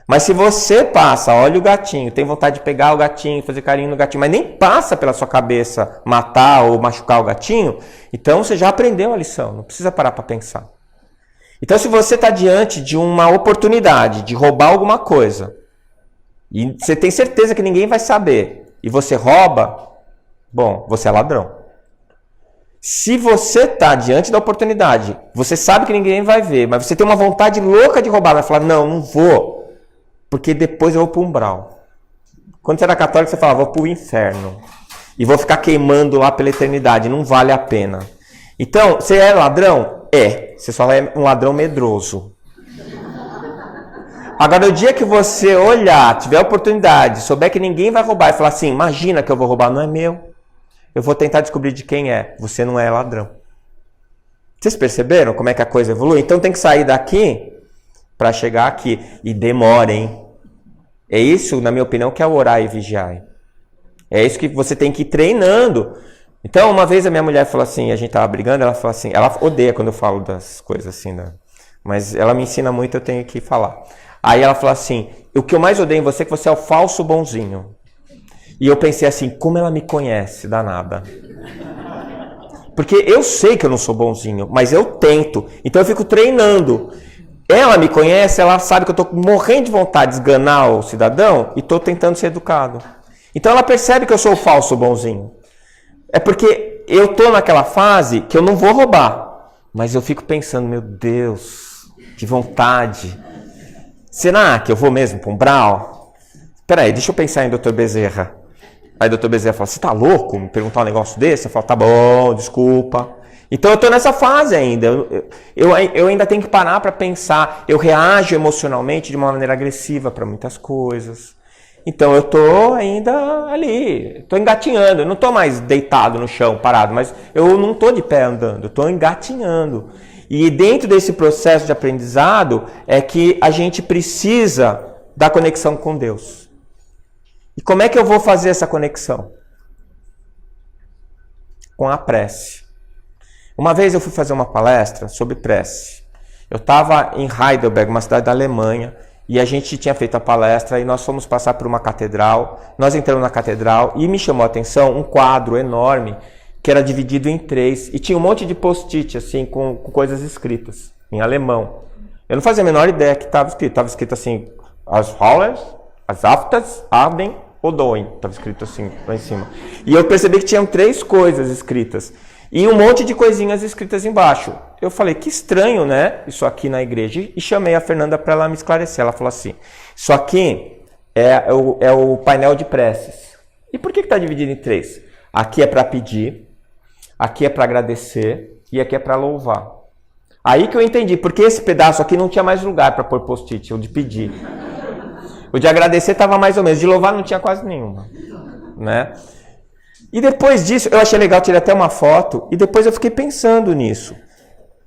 Mas se você passa, olha o gatinho, tem vontade de pegar o gatinho, fazer carinho no gatinho, mas nem passa pela sua cabeça matar ou machucar o gatinho, então você já aprendeu a lição, não precisa parar para pensar. Então se você está diante de uma oportunidade de roubar alguma coisa, e você tem certeza que ninguém vai saber, e você rouba, bom, você é ladrão. Se você está diante da oportunidade, você sabe que ninguém vai ver, mas você tem uma vontade louca de roubar, vai falar, não vou, porque depois eu vou para o umbral. Quando você era católico, você falava, vou para o inferno. E vou ficar queimando lá pela eternidade, não vale a pena. Então, você é ladrão? É. Você só é um ladrão medroso. Agora, o dia que você olhar, tiver a oportunidade, souber que ninguém vai roubar, e falar assim, imagina que eu vou roubar, não é meu. Eu vou tentar descobrir de quem é. Você não é ladrão. Vocês perceberam como é que a coisa evolui? Então tem que sair daqui para chegar aqui. E demora, hein? É isso, na minha opinião, que é o orar e vigiar. É isso que você tem que ir treinando. Então, uma vez a minha mulher falou assim, a gente tava brigando, ela falou assim, ela odeia quando eu falo das coisas assim, né? Mas ela me ensina muito, eu tenho que falar. Aí ela falou assim, o que eu mais odeio em você é que você é o falso bonzinho. E eu pensei assim, como ela me conhece, danada. Porque eu sei que eu não sou bonzinho, mas eu tento. Então eu fico treinando. Ela me conhece, ela sabe que eu estou morrendo de vontade de esganar o cidadão e estou tentando ser educado. Então ela percebe que eu sou o falso bonzinho. É porque eu estou naquela fase que eu não vou roubar. Mas eu fico pensando, meu Deus, que vontade. Será que eu vou mesmo para um umbral? Peraí, deixa eu pensar em Dr. Bezerra. Aí o Dr. Bezerra fala, você tá louco me perguntar um negócio desse? Eu falo, tá bom, desculpa. Então eu tô nessa fase ainda. Eu ainda tenho que parar para pensar. Eu reajo emocionalmente de uma maneira agressiva para muitas coisas. Então eu tô ainda ali, tô engatinhando. Eu não tô mais deitado no chão, parado, mas eu não tô de pé andando, eu tô engatinhando. E dentro desse processo de aprendizado é que a gente precisa da conexão com Deus. E como é que eu vou fazer essa conexão? Com a prece. Uma vez eu fui fazer uma palestra sobre prece. Eu estava em Heidelberg, uma cidade da Alemanha, e a gente tinha feito a palestra e nós fomos passar por uma catedral. Nós entramos na catedral e me chamou a atenção um quadro enorme que era dividido em 3 e tinha um monte de post-it assim, com coisas escritas em alemão. Eu não fazia a menor ideia que estava escrito. Estava escrito assim, as Hollers, as Aftas, Arden, Odoin. Estava escrito assim lá em cima. E eu percebi que tinham 3 coisas escritas. E um monte de coisinhas escritas embaixo. Eu falei, que estranho, né? Isso aqui na igreja. E chamei a Fernanda para ela me esclarecer. Ela falou assim, isso aqui é o painel de preces. E por que está dividido em 3? Aqui é para pedir, aqui é para agradecer e aqui é para louvar. Aí que eu entendi, porque esse pedaço aqui não tinha mais lugar para pôr post-it, o de pedir. O de agradecer estava mais ou menos, de louvar não tinha quase nenhuma, né? E depois disso, eu achei legal, tirei até uma foto, e depois eu fiquei pensando nisso.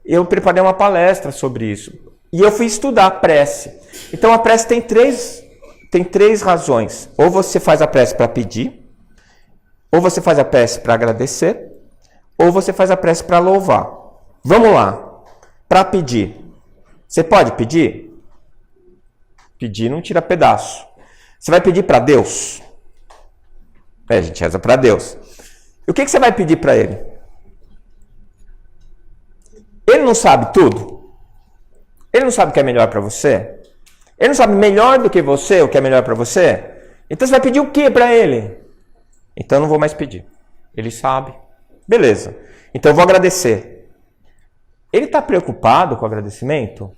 Eu preparei uma palestra sobre isso. E eu fui estudar a prece. Então a prece tem três razões. Ou você faz a prece para pedir, ou você faz a prece para agradecer, ou você faz a prece para louvar. Vamos lá. Para pedir. Você pode pedir? Pedir não tira pedaço. Você vai pedir para Deus? A gente reza para Deus. E o que você vai pedir para Ele? Ele não sabe tudo? Ele não sabe o que é melhor para você? Ele não sabe melhor do que você o que é melhor para você? Então você vai pedir o que para Ele? Então eu não vou mais pedir. Ele sabe. Beleza. Então eu vou agradecer. Ele está preocupado com o agradecimento?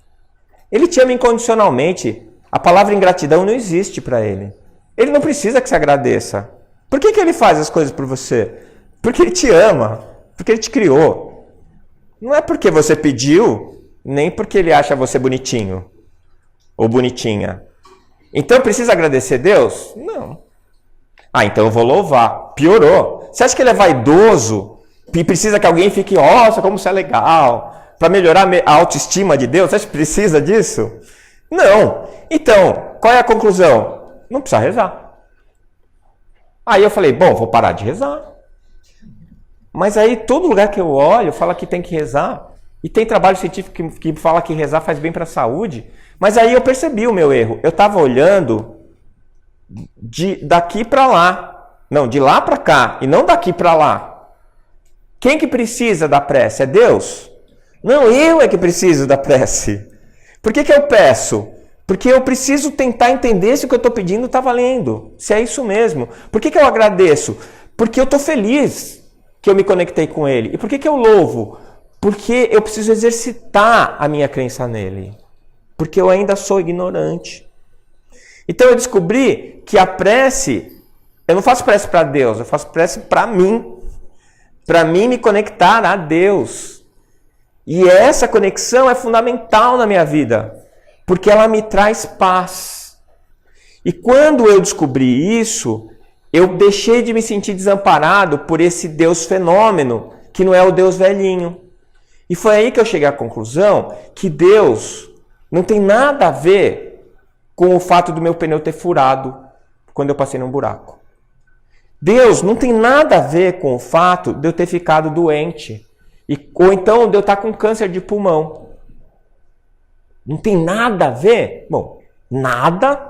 Ele te ama incondicionalmente. A palavra ingratidão não existe para ele. Ele não precisa que você agradeça. Por que ele faz as coisas por você? Porque ele te ama. Porque ele te criou. Não é porque você pediu, nem porque ele acha você bonitinho. Ou bonitinha. Então precisa agradecer Deus? Não. Ah, então eu vou louvar. Piorou. Você acha que ele é vaidoso e precisa que alguém fique, nossa, como você é legal, para melhorar a autoestima de Deus? Você acha que precisa disso? Não. Então, qual é a conclusão? Não precisa rezar. Aí eu falei, bom, vou parar de rezar. Mas aí todo lugar que eu olho fala que tem que rezar. E tem trabalho científico que fala que rezar faz bem para a saúde. Mas aí eu percebi o meu erro. Eu estava olhando daqui para lá. Não, de lá para cá. E não daqui para lá. Quem que precisa da prece? É Deus? Não, eu é que preciso da prece. Por que eu peço? Porque eu preciso tentar entender se o que eu estou pedindo está valendo. Se é isso mesmo. Por que eu agradeço? Porque eu estou feliz que eu me conectei com Ele. E por que eu louvo? Porque eu preciso exercitar a minha crença nele. Porque eu ainda sou ignorante. Então eu descobri que a prece, eu não faço prece para Deus, eu faço prece para mim. Para mim me conectar a Deus. E essa conexão é fundamental na minha vida. Porque ela me traz paz. E quando eu descobri isso, eu deixei de me sentir desamparado por esse Deus fenômeno, que não é o Deus velhinho. E foi aí que eu cheguei à conclusão que Deus não tem nada a ver com o fato do meu pneu ter furado quando eu passei num buraco. Deus não tem nada a ver com o fato de eu ter ficado doente. Ou então de eu estar com câncer de pulmão. Não tem nada a ver? Bom, nada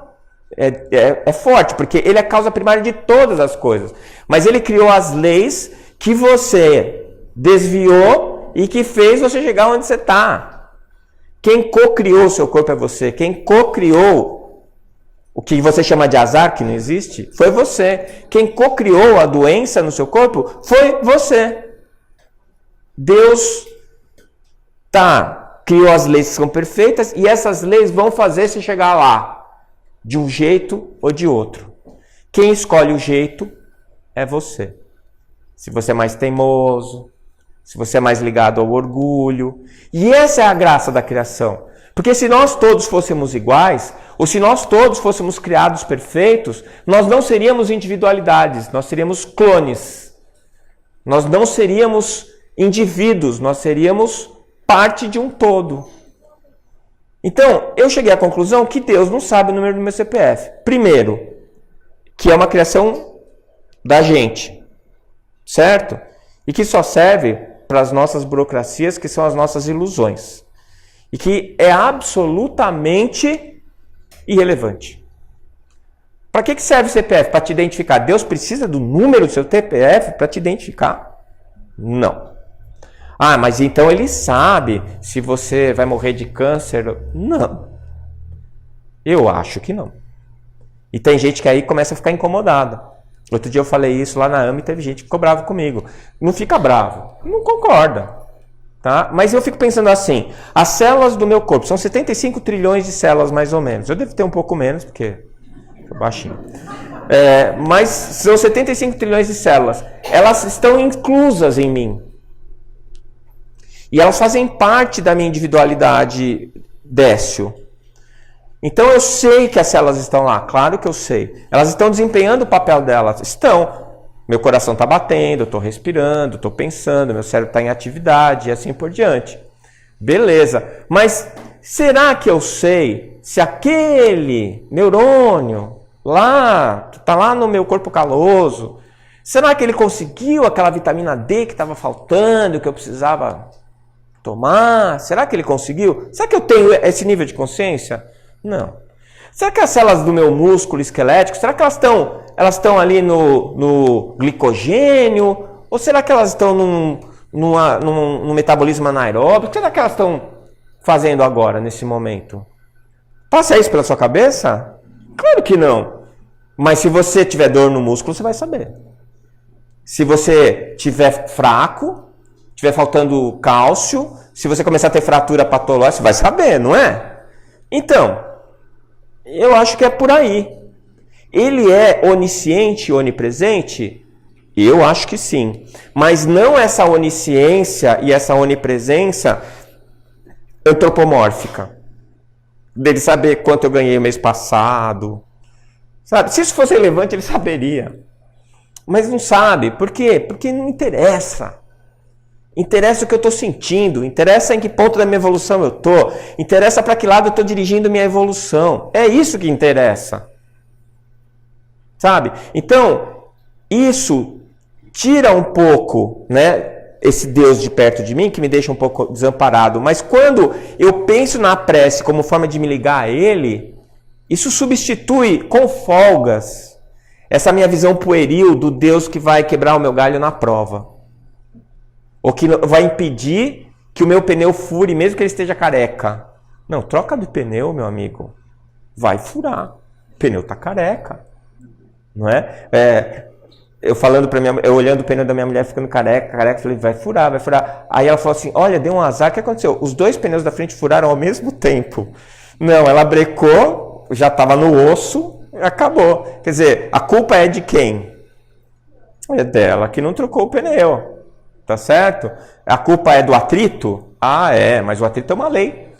é forte, porque ele é a causa primária de todas as coisas. Mas ele criou as leis que você desviou e que fez você chegar onde você está. Quem co-criou o seu corpo é você. Quem co-criou o que você chama de azar, que não existe, foi você. Quem co-criou a doença no seu corpo foi você. Deus criou as leis que são perfeitas e essas leis vão fazer você chegar lá, de um jeito ou de outro. Quem escolhe o jeito é você. Se você é mais teimoso, se você é mais ligado ao orgulho. E essa é a graça da criação. Porque se nós todos fôssemos iguais, ou se nós todos fôssemos criados perfeitos, nós não seríamos individualidades, nós seríamos clones. Nós não seríamos indivíduos, nós seríamos parte de um todo. Então, eu cheguei à conclusão que Deus não sabe o número do meu CPF. Primeiro, que é uma criação da gente, certo? E que só serve para as nossas burocracias, que são as nossas ilusões. E que é absolutamente irrelevante. Para que serve o CPF? Para te identificar. Deus precisa do número do seu CPF para te identificar? Não. Ah, mas então ele sabe se você vai morrer de câncer? Não. Eu acho que não. E tem gente que aí começa a ficar incomodada. Outro dia eu falei isso lá na AMA e teve gente que ficou bravo comigo. Não fica bravo, não concorda. Tá? Mas eu fico pensando assim, as células do meu corpo, são 75 trilhões de células mais ou menos. Eu devo ter um pouco menos, porque sou baixinho. Mas são 75 trilhões de células. Elas estão inclusas em mim. E elas fazem parte da minha individualidade Décio. Então eu sei que as células estão lá, claro que eu sei. Elas estão desempenhando o papel delas. Estão. Meu coração está batendo, eu estou respirando, estou pensando, meu cérebro está em atividade e assim por diante. Beleza. Mas será que eu sei se aquele neurônio lá, que está lá no meu corpo caloso, será que ele conseguiu aquela vitamina D que estava faltando, que eu precisava tomar? Será que ele conseguiu? Será que eu tenho esse nível de consciência? Não. Será que as células do meu músculo esquelético, será que elas estão ali no glicogênio? Ou será que elas estão num metabolismo anaeróbico? O que será que elas estão fazendo agora, nesse momento? Passa isso pela sua cabeça? Claro que não. Mas se você tiver dor no músculo, você vai saber. Se você tiver fraco, tiver faltando cálcio, se você começar a ter fratura patológica, você vai saber, não é? Então, eu acho que é por aí. Ele é onisciente e onipresente? Eu acho que sim. Mas não essa onisciência e essa onipresença antropomórfica. Dele saber quanto eu ganhei o mês passado. Sabe? Se isso fosse relevante, ele saberia. Mas não sabe. Por quê? Porque não interessa. Interessa o que eu estou sentindo, interessa em que ponto da minha evolução eu estou, interessa para que lado eu estou dirigindo minha evolução. É isso que interessa. Sabe? Então, isso tira um pouco, né, esse Deus de perto de mim, que me deixa um pouco desamparado. Mas quando eu penso na prece como forma de me ligar a Ele, isso substitui com folgas essa minha visão pueril do Deus que vai quebrar o meu galho na prova. Ou que vai impedir que o meu pneu fure, mesmo que ele esteja careca. Não, troca de pneu, meu amigo. Vai furar. O pneu tá careca. Não é? Eu falando para eu olhando o pneu da minha mulher ficando careca, falei, vai furar, vai furar. Aí ela falou assim, olha, deu um azar, o que aconteceu? Os dois pneus da frente furaram ao mesmo tempo. Não, ela brecou, já estava no osso, acabou. Quer dizer, a culpa é de quem? É dela, que não trocou o pneu. Tá certo? A culpa é do atrito? Ah, é, mas o atrito é uma lei.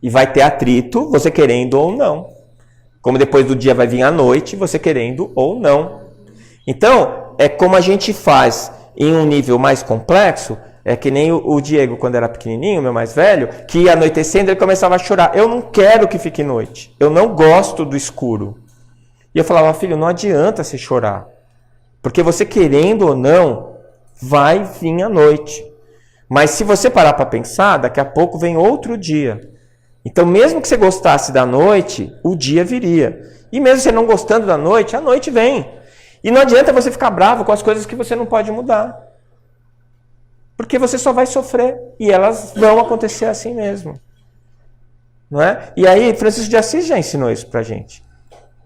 E vai ter atrito, você querendo ou não. Como depois do dia vai vir a noite, você querendo ou não. Então, é como a gente faz em um nível mais complexo, é que nem o Diego, quando era pequenininho, meu mais velho, que ia anoitecendo, ele começava a chorar. Eu não quero que fique noite. Eu não gosto do escuro. E eu falava, filho, não adianta você chorar. Porque você querendo ou não, vai vir a noite. Mas se você parar para pensar, daqui a pouco vem outro dia. Então, mesmo que você gostasse da noite, o dia viria. E mesmo você não gostando da noite, a noite vem. E não adianta você ficar bravo com as coisas que você não pode mudar. Porque você só vai sofrer. E elas vão acontecer assim mesmo. Não é? E aí, Francisco de Assis já ensinou isso pra gente.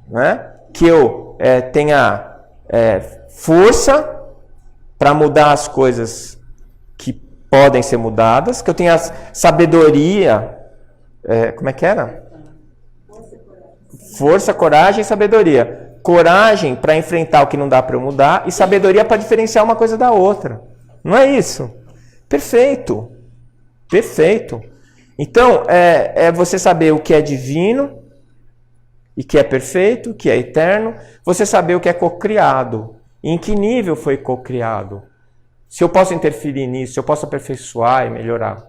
Não é? Que eu tenha força para mudar as coisas que podem ser mudadas, que eu tenha sabedoria, como é que era? Força, coragem e sabedoria. Coragem para enfrentar o que não dá para eu mudar e sabedoria para diferenciar uma coisa da outra. Não é isso? Perfeito. Perfeito. Então, é você saber o que é divino e que é perfeito, o que é eterno, você saber o que é cocriado. Em que nível foi cocriado? Se eu posso interferir nisso, se eu posso aperfeiçoar e melhorar.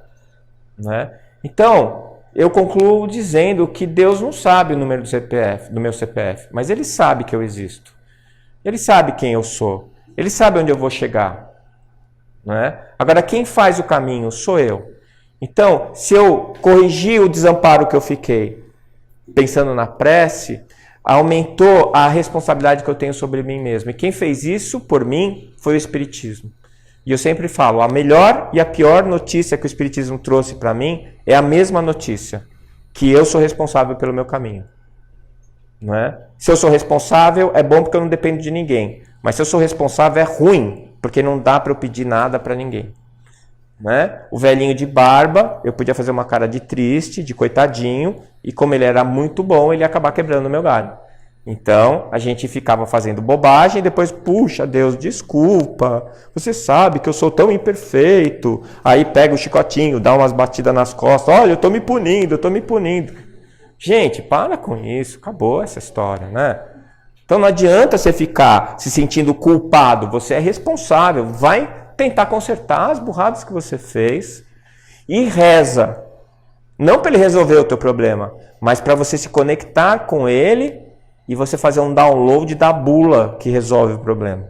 Né? Então, eu concluo dizendo que Deus não sabe o número do meu CPF, mas Ele sabe que eu existo. Ele sabe quem eu sou. Ele sabe onde eu vou chegar. Né? Agora, quem faz o caminho sou eu. Então, se eu corrigir o desamparo que eu fiquei pensando na prece, aumentou a responsabilidade que eu tenho sobre mim mesmo. E quem fez isso por mim foi o Espiritismo. E eu sempre falo, a melhor e a pior notícia que o Espiritismo trouxe para mim é a mesma notícia, que eu sou responsável pelo meu caminho. né? Se eu sou responsável, é bom porque eu não dependo de ninguém. Mas se eu sou responsável, é ruim, porque não dá para eu pedir nada para ninguém. Né? O velhinho de barba, eu podia fazer uma cara de triste, de coitadinho, e como ele era muito bom, ele ia acabar quebrando o meu galho. Então, a gente ficava fazendo bobagem, e depois, puxa, Deus, desculpa, você sabe que eu sou tão imperfeito. Aí pega o chicotinho, dá umas batidas nas costas, olha, eu tô me punindo. Gente, para com isso, acabou essa história, né? Então não adianta você ficar se sentindo culpado, você é responsável, vai tentar consertar as burradas que você fez e reza. Não para ele resolver o teu problema, mas para você se conectar com ele e você fazer um download da bula que resolve o problema.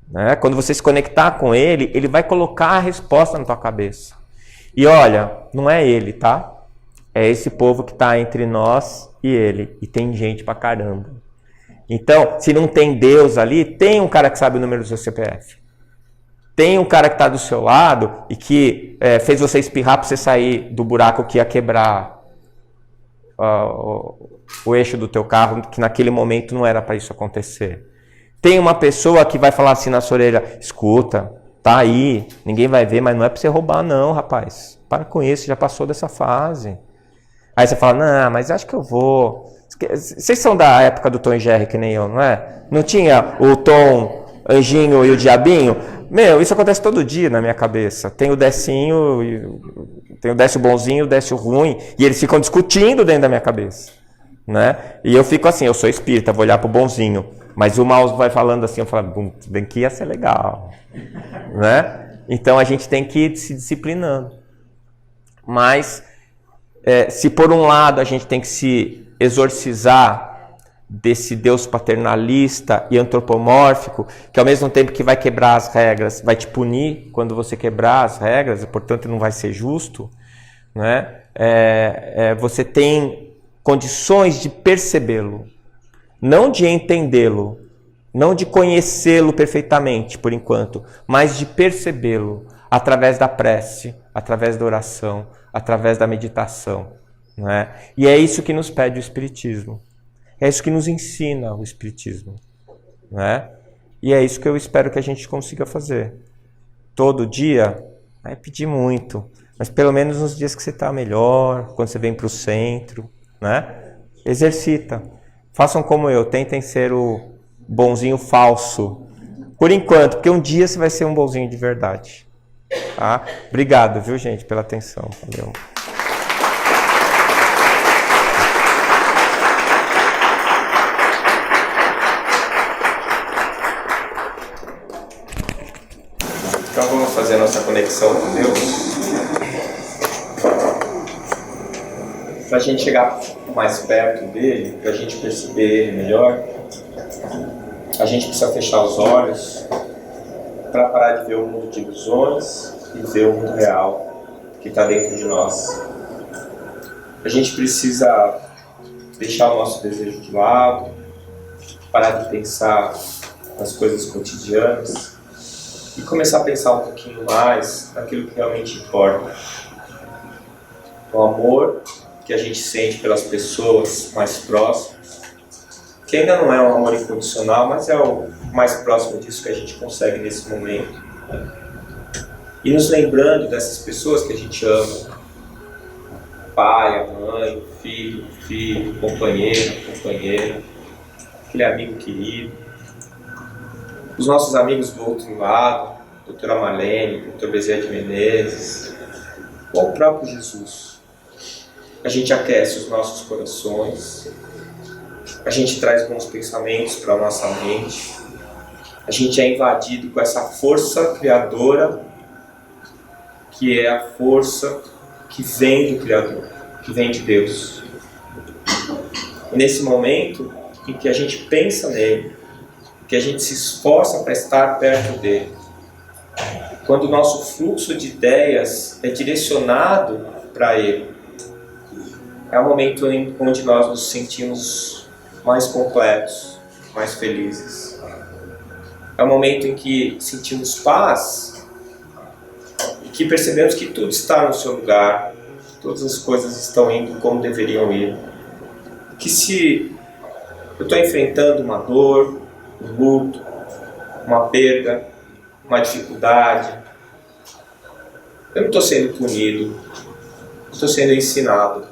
Né? Quando você se conectar com ele, ele vai colocar a resposta na tua cabeça. E olha, não é ele, tá? É esse povo que está entre nós e ele. E tem gente pra caramba. Então, se não tem Deus ali, tem um cara que sabe o número do seu CPF. Tem um cara que está do seu lado e que fez você espirrar para você sair do buraco que ia quebrar o eixo do teu carro, que naquele momento não era para isso acontecer. Tem uma pessoa que vai falar assim na sua orelha, escuta, tá aí, ninguém vai ver, mas não é para você roubar não, rapaz. Para com isso, já passou dessa fase. Aí você fala, não, mas acho que eu vou... Vocês são da época do Tom e Jerry, que nem eu, não é? Não tinha o Tom, Anjinho e o Diabinho? Meu, isso acontece todo dia na minha cabeça. Tem o Decinho, tem o Décio bonzinho, o Décio ruim, e eles ficam discutindo dentro da minha cabeça. Né? E eu fico assim, eu sou espírita, vou olhar pro bonzinho. Mas o mouse vai falando assim, eu falo, bem que ia ser legal. Né? Então a gente tem que ir se disciplinando. Mas, se por um lado a gente tem que se exorcizar desse Deus paternalista e antropomórfico, que ao mesmo tempo que vai quebrar as regras, vai te punir quando você quebrar as regras, e portanto não vai ser justo, né? Você tem condições de percebê-lo, não de entendê-lo, não de conhecê-lo perfeitamente por enquanto, mas de percebê-lo através da prece, através da oração, através da meditação. Né? E é isso que nos pede o Espiritismo. É isso que nos ensina o Espiritismo. Né? E é isso que eu espero que a gente consiga fazer. Todo dia, vai pedir muito, mas pelo menos nos dias que você está melhor, quando você vem para o centro, né? Exercita. Façam como eu, tentem ser o bonzinho falso. Por enquanto, porque um dia você vai ser um bonzinho de verdade. Tá? Obrigado, viu, gente, pela atenção. Valeu. Então vamos fazer a nossa conexão com Deus. Para a gente chegar mais perto dele, para a gente perceber ele melhor, a gente precisa fechar os olhos para parar de ver o mundo de ilusões e ver o mundo real que está dentro de nós. A gente precisa deixar o nosso desejo de lado, parar de pensar nas coisas cotidianas e começar a pensar um pouquinho mais naquilo que realmente importa. O amor que a gente sente pelas pessoas mais próximas, que ainda não é um amor incondicional, mas é o mais próximo disso que a gente consegue nesse momento. E nos lembrando dessas pessoas que a gente ama, pai, a mãe, filho, companheira, aquele amigo querido, os nossos amigos do outro lado, doutora Marlene, doutor Bezerra de Menezes, ou o próprio Jesus. A gente aquece os nossos corações, a gente traz bons pensamentos para a nossa mente, a gente é invadido com essa força criadora, que é a força que vem do Criador, que vem de Deus. E nesse momento em que a gente pensa nele, que a gente se esforça para estar perto dele, quando o nosso fluxo de ideias é direcionado para ele, é o momento onde nós nos sentimos mais completos, mais felizes. É o momento em que sentimos paz e que percebemos que tudo está no seu lugar, todas as coisas estão indo como deveriam ir. que se eu estou enfrentando uma dor, um luto, uma perda, uma dificuldade, eu não estou sendo punido, estou sendo ensinado.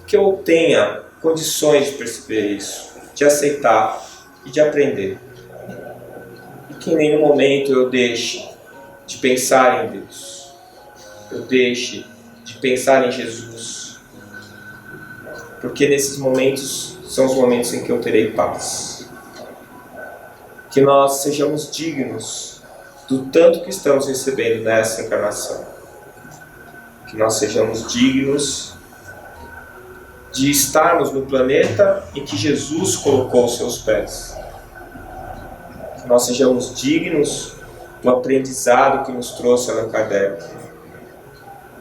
Que eu tenha condições de perceber isso, de aceitar e de aprender. E que em nenhum momento eu deixe de pensar em Deus. Eu deixe de pensar em Jesus. Porque nesses momentos são os momentos em que eu terei paz. Que nós sejamos dignos do tanto que estamos recebendo nessa encarnação. Que nós sejamos dignos de estarmos no planeta em que Jesus colocou os seus pés. Que nós sejamos dignos do aprendizado que nos trouxe Allan Kardec.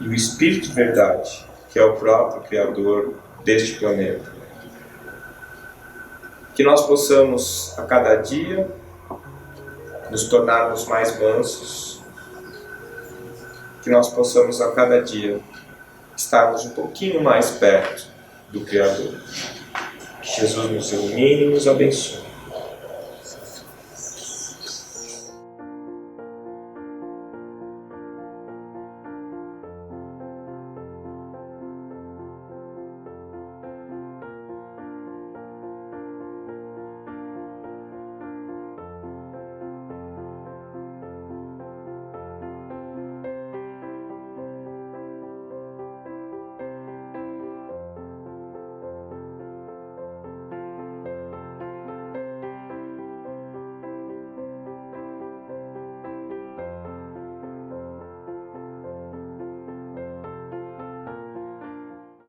E o Espírito de Verdade, que é o próprio Criador deste planeta. Que nós possamos, a cada dia, nos tornarmos mais mansos. Que nós possamos, a cada dia, estarmos um pouquinho mais perto do Criador. Que Jesus nos ilumine e nos abençoe.